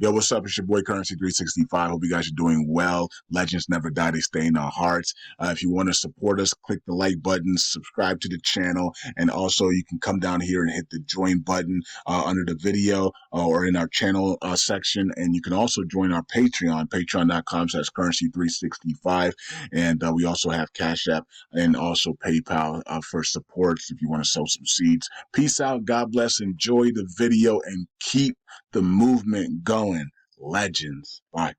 Yo, what's up? It's your boy Currency 365. Hope you guys are doing well. Legends never die, they stay in our hearts. If you want to support us, click the like button, subscribe to the channel, and also you can come down here and hit the join button under the video or in our channel section. And you can also join our Patreon, patreon.com/currency365. And we also have Cash App and also PayPal for supports if you want to sow some seeds. Peace out. God bless. Enjoy the video and keep the movement going. Legends. Bye.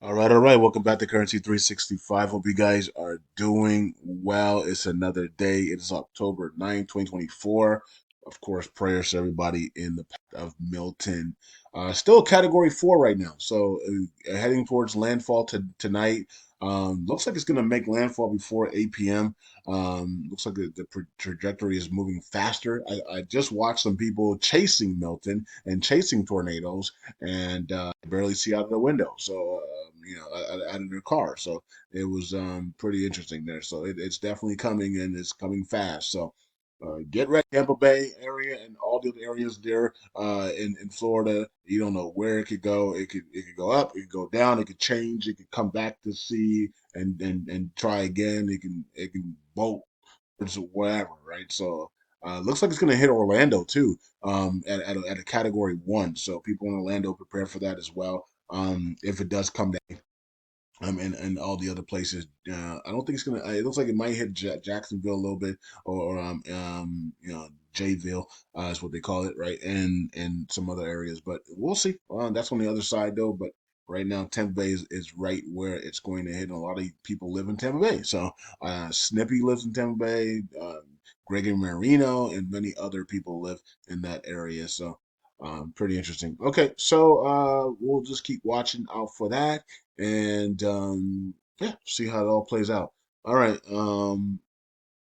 All right. Welcome back to Currency 365. Hope you guys are doing well. It's another day. It is October 9th, 2024. Of course, prayers to everybody in the path of Milton. Still Category 4 right now. So heading towards landfall tonight. Looks like it's going to make landfall before 8 p.m. Looks like the trajectory is moving faster. I just watched some people chasing Milton and chasing tornadoes and barely see out of the window. So, out of their car. So it was pretty interesting there. So it's definitely coming and it's coming fast. So get ready, Tampa Bay area and all the other areas there in Florida. You don't know where it could go. It could go up. It could go down. It could change. It could come back to sea and try again. It can bolt or whatever, right? So looks like it's going to hit Orlando too at a Category 1. So people in Orlando prepare for that as well. If it does come down and all the other places. I don't think it's gonna. It looks like it might hit Jacksonville a little bit, or Jayville is what they call it, right? And some other areas, but we'll see. That's on the other side though. But right now, Tampa Bay is right where it's going to hit. And a lot of people live in Tampa Bay. So Snippy lives in Tampa Bay. Gregory Marino and many other people live in that area. So pretty interesting. Okay, so we'll just keep watching out for that and yeah, see how it all plays out. All right.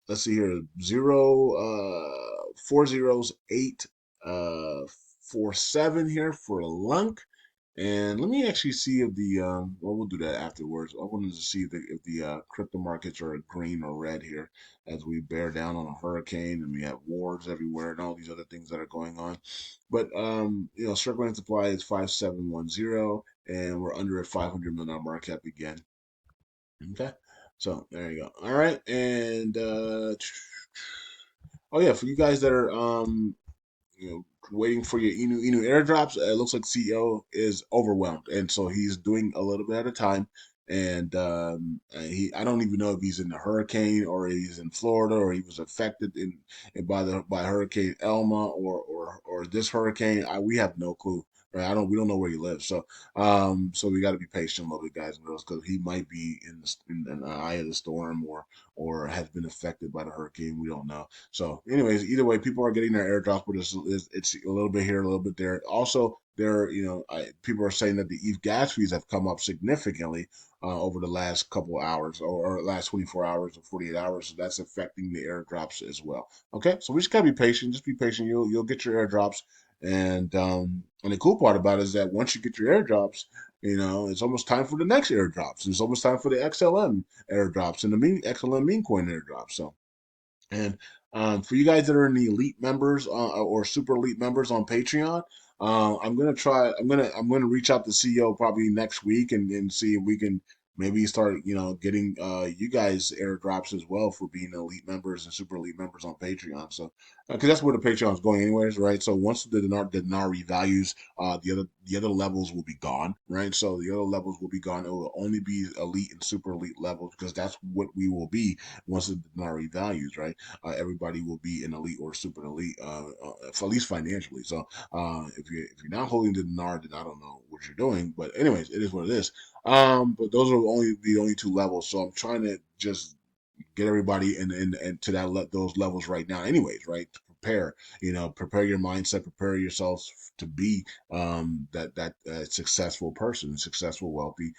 Let's see here. 4047 here for LUNC. And let me actually see if well, we'll do that afterwards. I wanted to see if the crypto markets are green or red here as we bear down on a hurricane and we have wars everywhere and all these other things that are going on. But circulating supply is 5710 and we're under a 500 million market cap again. Okay. So there you go. All right. And oh yeah, for you guys that are waiting for your Inu airdrops. It looks like CEO is overwhelmed, and so he's doing a little bit at a time. And I don't even know if he's in the hurricane or he's in Florida or he was affected by Hurricane Elma or this hurricane. We have no clue. Right? We don't know where he lives. So we got to be patient a little bit, guys and girls, because he might be in the eye of the storm or has been affected by the hurricane. We don't know. So, anyways, either way, people are getting their airdrops, but it's a little bit here, a little bit there. Also, people are saying that the ETH gas fees have come up significantly over the last couple of hours or last 24 hours or 48 hours. So that's affecting the airdrops as well. Okay, so we just gotta be patient. Just be patient. You'll get your airdrops. And the cool part about it is that once you get your airdrops, it's almost time for the next airdrops. It's almost time for the XLM airdrops and the XLM meme coin airdrops. So, and for you guys that are in the elite members or super elite members on Patreon, I'm gonna try. I'm gonna reach out to CEO probably next week and see if we can maybe start getting you guys airdrops as well for being elite members and super elite members on Patreon. So because that's where the Patreon is going anyways, right? So once the dinar revalues, the other levels will be gone, right? So the other levels will be gone. It will only be elite and super elite levels because that's what we will be once the dinar revalues, right? Everybody will be an elite or super elite, at least financially. So if you're not holding the dinar, then I don't know what you're doing. But anyways, it is what it is. But those are only the only two levels. So I'm trying to just get everybody in to those levels right now, anyways, right? To prepare your mindset, prepare yourselves to be that successful person, successful, wealthy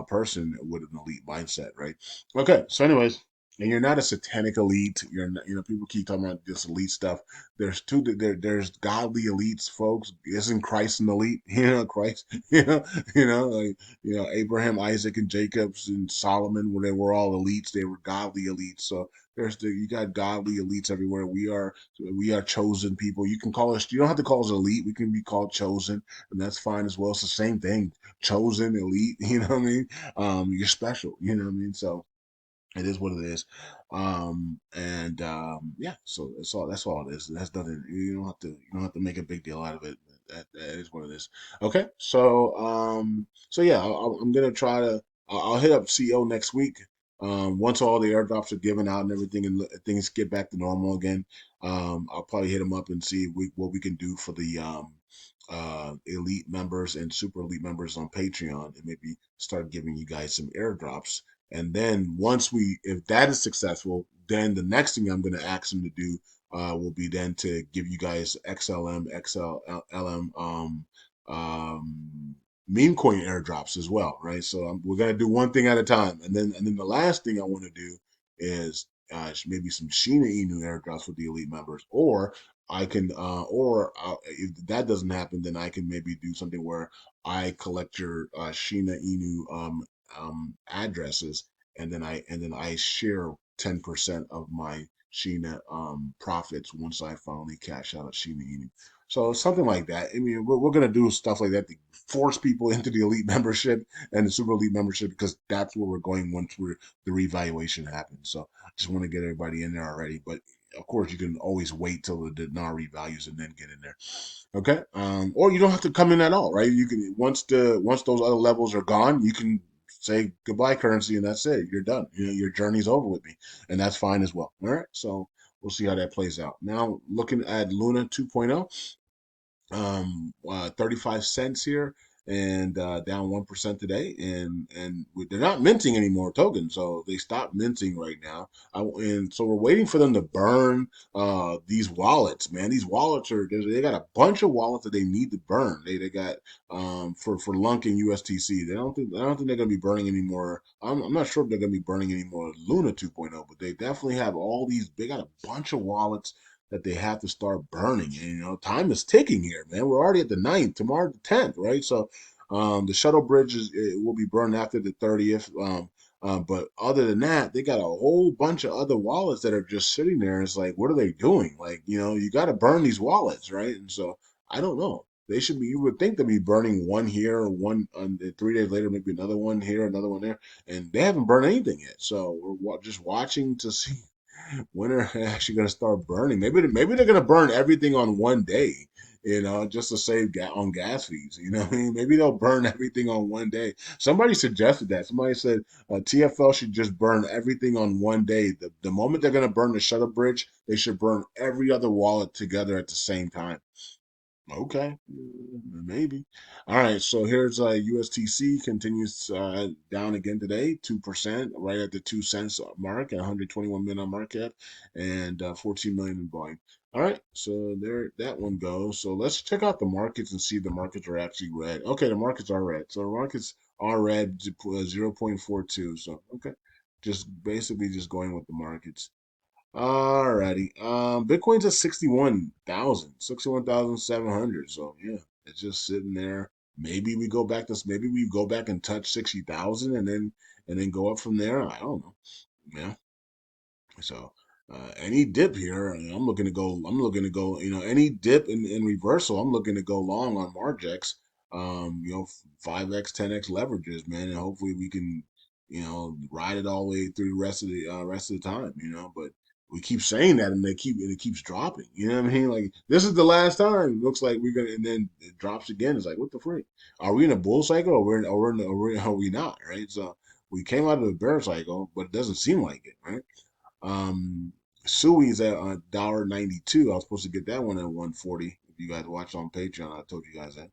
person with an elite mindset, right? Okay, so anyways. and you're not a satanic elite. You're not, people keep talking about this elite stuff. There's godly elites, folks. Isn't Christ an elite? Christ, like, Abraham, Isaac, and Jacobs and Solomon, where they were all elites, they were godly elites. So you got godly elites everywhere. We are chosen people. You don't have to call us elite. We can be called chosen, and that's fine as well. It's the same thing. Chosen, elite, you know what I mean? You're special, you know what I mean? So it is what it is. And yeah, so that's all it is. That's nothing. You don't have to make a big deal out of it. That is what it is. Okay, so yeah, I'm gonna try to. I'll hit up CO next week. Once all the airdrops are given out and everything, and things get back to normal again, I'll probably hit him up and see what we can do for the elite members and super elite members on Patreon, and maybe start giving you guys some airdrops. And then if that is successful, then the next thing I'm going to ask them to do will be then to give you guys XLM, XLM, meme coin airdrops as well, right? So we're going to do one thing at a time, and then the last thing I want to do is maybe some Sheena Inu airdrops for the elite members, or I can, if that doesn't happen, then I can maybe do something where I collect your Sheena Inu addresses, and then I share 10% of my Sheena profits once I finally cash out at Sheena Inu. So something like that. I mean, we're gonna do stuff like that to force people into the elite membership and the super elite membership, because that's where we're going once the revaluation happens. So I just want to get everybody in there already. But of course, you can always wait till the dinar revalues and then get in there. Okay. Or you don't have to come in at all, right? You can once those other levels are gone, you can say goodbye currency, and that's it. You're done. Your journey's over with me, and that's fine as well. All right. So we'll see how that plays out. Now looking at Luna 2.0, 35 cents here, and down 1% today, and they're not minting any more tokens, so they stopped minting right now. And so we're waiting for them to burn these wallets, man. These wallets they got a bunch of wallets that they need to burn. They got for LUNC and USTC. I don't think they're gonna be burning anymore. I'm not sure if they're gonna be burning any more Luna 2.0, but they definitely have all these. They got a bunch of wallets that they have to start burning. And, time is ticking here, man. We're already at the 9th, tomorrow the 10th, right? So the shuttle bridge will be burned after the 30th. But other than that, they got a whole bunch of other wallets that are just sitting there. It's like, what are they doing? Like, you got to burn these wallets, right? And so I don't know. They should be. You would think they'd be burning one here, or one 3 days later, maybe another one here, another one there, and they haven't burned anything yet. So we're just watching to see when are they actually going to start burning? Maybe they're going to burn everything on one day, just to save on gas fees. You know what I mean? Maybe they'll burn everything on one day. Somebody suggested that. Somebody said TFL should just burn everything on one day. The moment they're going to burn the shuttle bridge, they should burn every other wallet together at the same time. Okay, maybe. All right, so here's USTC continues down again today, 2%, right at the 2 cents mark, at 121 million on market, and 14 million in volume. All right, so there that one goes. So let's check out the markets and see if the markets are actually red. Okay, the markets are red. So the markets are red, 0.42. So okay, just basically just going with the markets. Alrighty. Bitcoin's at 61,700. So yeah, it's just sitting there. Maybe we go back and touch 60,000, and then go up from there. I don't know. Yeah. So any dip here, I'm looking to go. I'm looking to go. Any dip in reversal, I'm looking to go long on Margex. 5x, 10x leverages, man, and hopefully we can, ride it all the way through the rest of the time. But we keep saying that, and it keeps dropping. You know what I mean? Like, this is the last time. Looks like we're gonna, and then it drops again. It's like, what the freak? Are we in a bull cycle, or are we not? Right? So we came out of the bear cycle, but it doesn't seem like it, right? Sui's at $1.92. I was supposed to get that one at 140. If you guys watch on Patreon, I told you guys that.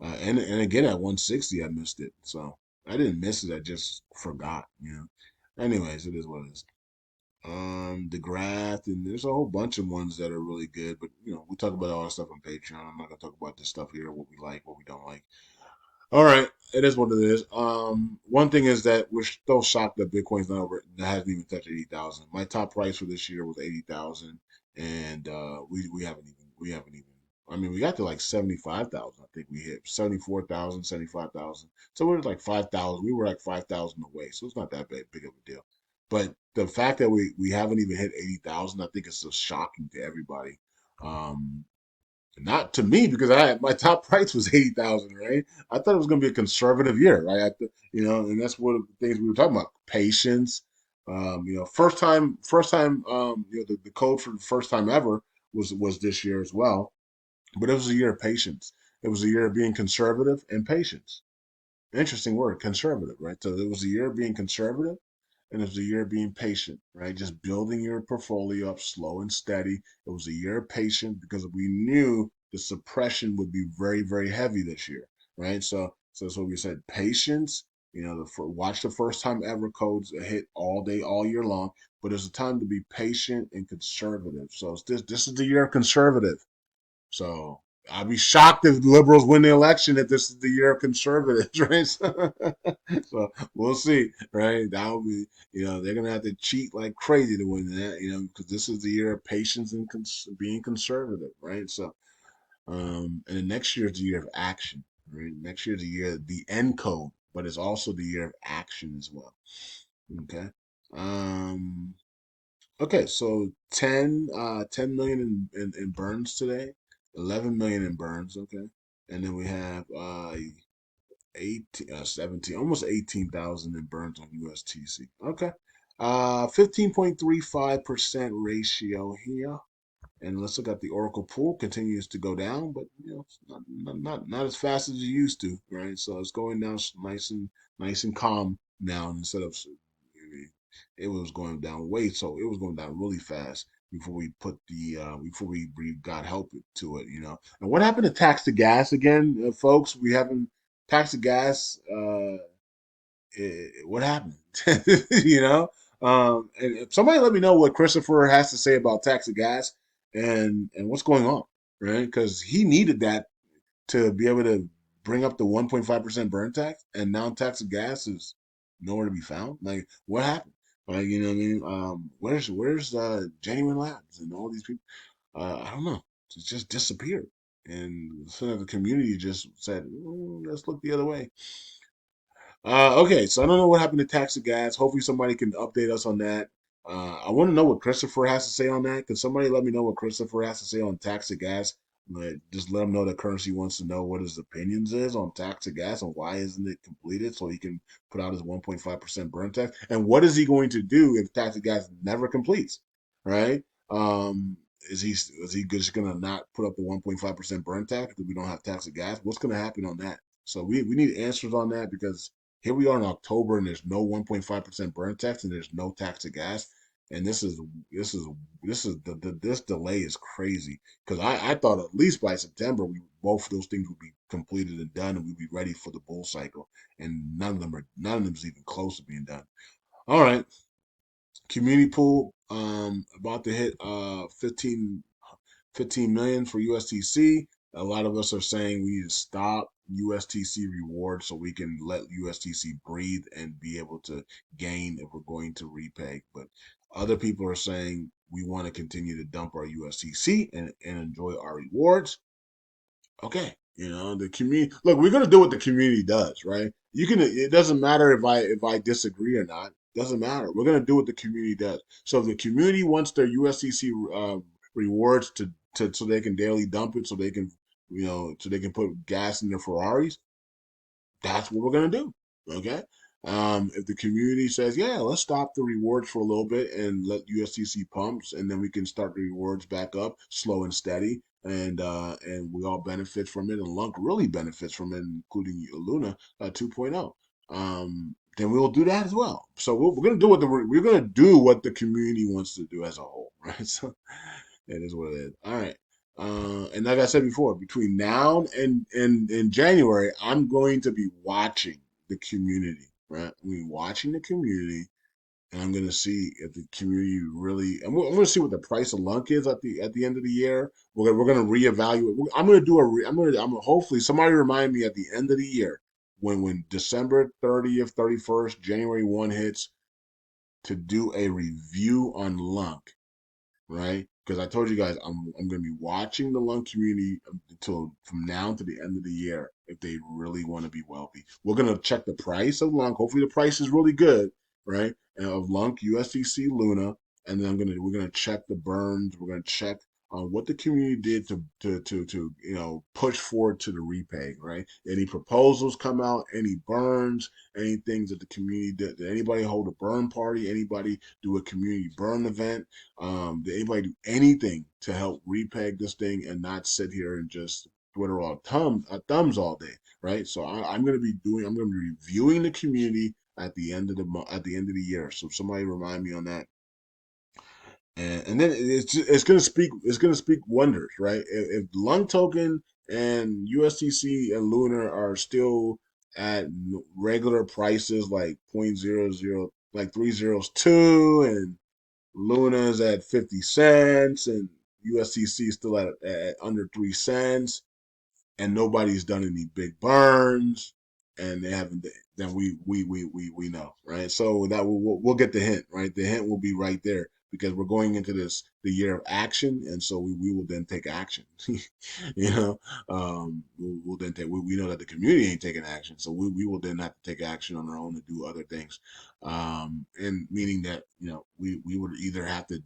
And again at 160, I missed it. So I didn't miss it. I just forgot. Anyways, it is what it is. The graph, and there's a whole bunch of ones that are really good, but we talk about all that stuff on Patreon. I'm not gonna talk about this stuff here, what we like, what we don't like. All right. it is what it is. One thing is that we're still shocked that Bitcoin's not over. That hasn't even touched 80,000. My top price for this year was 80,000, and we haven't even. I mean, we got to like 75,000. I think we hit 74,000, 75,000. So we're like 5,000. We were like 5,000 away. So it's not that big of a deal. But the fact that we haven't even hit 80,000, I think it's just shocking to everybody. Um, Not to me because I my top price was 80,000, right? I thought it was going to be a conservative year, right? And that's one of the things we were talking about: patience. First time. The code for the first time ever was this year as well, but it was a year of patience. It was a year of being conservative and patience. Interesting word, conservative, right? So it was a year of being conservative and it was a year of being patient, right? Just building your portfolio up slow and steady. It was a year of patience because we knew the suppression would be very, very heavy this year, right? So that's what we said: patience. Watch the first time ever codes hit all day, all year long. But it's a time to be patient and conservative. So this is the year of conservative. So I'd be shocked if liberals win the election if this is the year of conservatives, right? So we'll see, right? That will be, they're gonna have to cheat like crazy to win that, because this is the year of patience and being conservative, right? So, and then next year is the year of action, right? Next year is the year of the end code, but it's also the year of action as well. Okay. Um, Okay, so 10 million in burns today, 11 million in burns. Okay, and then we have 18, 17, almost 18,000 in burns on USTC. Okay, 15.35% ratio here. And let's look at the Oracle pool. Continues to go down, but it's not as fast as it used to, right? So it's going down nice and calm now instead of it was going down way so it was going down really fast before we put the before we got help to it. And what happened to tax to gas again, folks? We haven't tax to gas. What happened? you know, and if somebody let me know what Christopher has to say about tax to gas and what's going on, right? Because he needed that to be able to bring up the 1.5% burn tax, and now tax of gas is nowhere to be found. Like, what happened? Like, you know what I mean? Where's Genuine Labs and all these people? I don't know. It just disappeared, and so the community just said, "Let's look the other way." Okay, so I don't know what happened to tax of gas. Hopefully, somebody can update us on that. I want to know what Christopher has to say on that. Can somebody let me know what Christopher has to say on tax of gas? Just let him know that Currency wants to know what his opinions is on tax of gas and why isn't it completed so he can put out his 1.5% burn tax. And what is he going to do if tax of gas never completes? Right? Is he just gonna not put up the 1.5% burn tax because we don't have tax of gas? What's gonna happen on that? So we need answers on that because here we are in October and there's no 1.5% burn tax and there's no tax of gas. And this delay is crazy because I thought at least by September both of those things would be completed and done and we'd be ready for the bull cycle. And none of them's even close to being done. All right, community pool about to hit 15 million for USTC. A lot of us are saying we need to stop USTC rewards so we can let USTC breathe and be able to gain if we're going to repay. But other people are saying we want to continue to dump our USTC and enjoy our rewards. Okay, the community. Look, we're gonna do what the community does, right? You can. It doesn't matter if I disagree or not. Doesn't matter. We're gonna do what the community does. So if the community wants their USDC rewards to so they can daily dump it, so they can put gas in their Ferraris, that's what we're gonna do. Okay. If the community says, yeah, let's stop the rewards for a little bit and let USDC pumps, and then we can start the rewards back up, slow and steady, and we all benefit from it, and LUNC really benefits from it, including Luna 2.0. Then we'll do that as well. So we're gonna do we're gonna do what the community wants to do as a whole, right? So it is what it is. All right. And like I said before, between now and in January, I'm going to be watching the community, right? I mean, watching the community, and I'm going to see if the community really. I'm going to see what the price of LUNC is at the end of the year. We're going to reevaluate. I'm going to do I'm going to hopefully somebody remind me at the end of the year when December 30th, 31st, January 1 hits, to do a review on LUNC, right? Because I told you guys I'm going to be watching the LUNC community until from now to the end of the year if they really want to be wealthy. We're going to check the price of LUNC. Hopefully the price is really good, right? And of LUNC, USTC, Luna, and then we're gonna check the burns. We're gonna check what the community did to push forward to the repay, right? Any proposals come out, any burns, any things that the community did anybody hold a burn party, anybody do a community burn event, did anybody do anything to help repeg this thing and not sit here and just Twitter all thumbs all day, right? So I'm gonna be reviewing the community at the end of at the end of the year. So somebody remind me on that. And then it's gonna speak wonders, right? If Lung Token and USTC and Lunar are still at regular prices like 0.00, like 302, and Luna's at 50 cents, and USTC is still at under 3 cents, and nobody's done any big burns, and they haven't, then we know, right? So that we'll get the hint, right? The hint will be right there because we're going into the year of action, and so we will then take action. you know, we'll then take. We know that the community ain't taking action, so we will then have to take action on our own to do other things, and meaning that we would either have to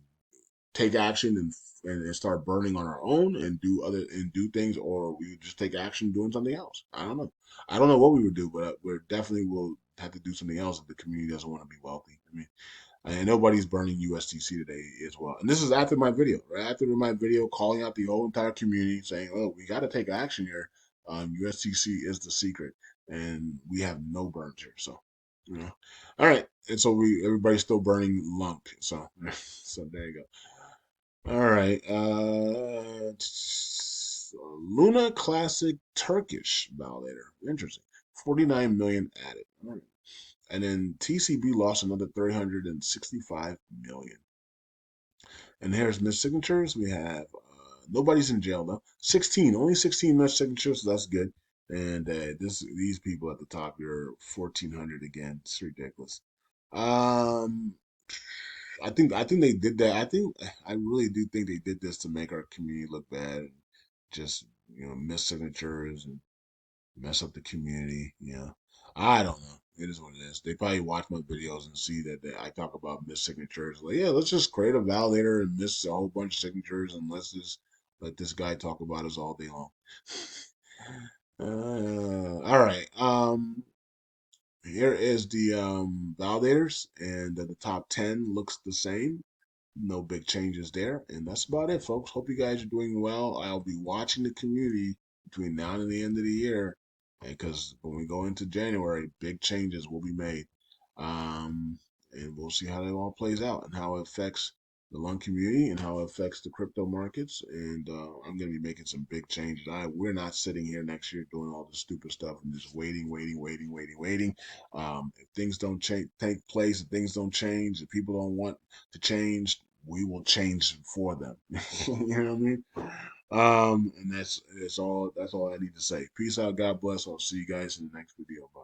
take action and start burning on our own and do things, or we would just take action doing something else. I don't know. I don't know what we would do, but we definitely will have to do something else if the community doesn't want to be wealthy. I mean, and nobody's burning USTC today as well. And this is after my video, right? After my video calling out the whole entire community, saying, "Oh, we got to take action here. USTC is the secret, and we have no burns here." So, all right. And so everybody's still burning LUNC. So, so there you go. All right. Luna Classic Turkish validator. Interesting. 49 million added. All right. And then TCB lost another 365 million. And here's missed signatures. We have nobody's in jail though. 16, only 16 missed signatures. So that's good. And these people at the top, you're 1,400 again. It's ridiculous. Um, I think they did that. I really do think they did this to make our community look bad, and just miss signatures and mess up the community. I don't know. It is what it is. They probably watch my videos and see that I talk about miss signatures. Like, yeah, let's just create a validator and miss a whole bunch of signatures, and let's just let this guy talk about us all day long. All right. Here is the validators, and the top 10 looks the same. No big changes there. And that's about it, folks. Hope you guys are doing well. I'll be watching the community between now and the end of the year, because when we go into January, big changes will be made. Um, and we'll see how that all plays out and how it affects the LUNC community and how it affects the crypto markets. And I'm going to be making some big changes. We're not sitting here next year doing all this stupid stuff and just waiting. If things don't take place, if things don't change, if people don't want to change, we will change for them. You know what I mean? And that's all I need to say. Peace out, God bless. I'll see you guys in the next video. Bye.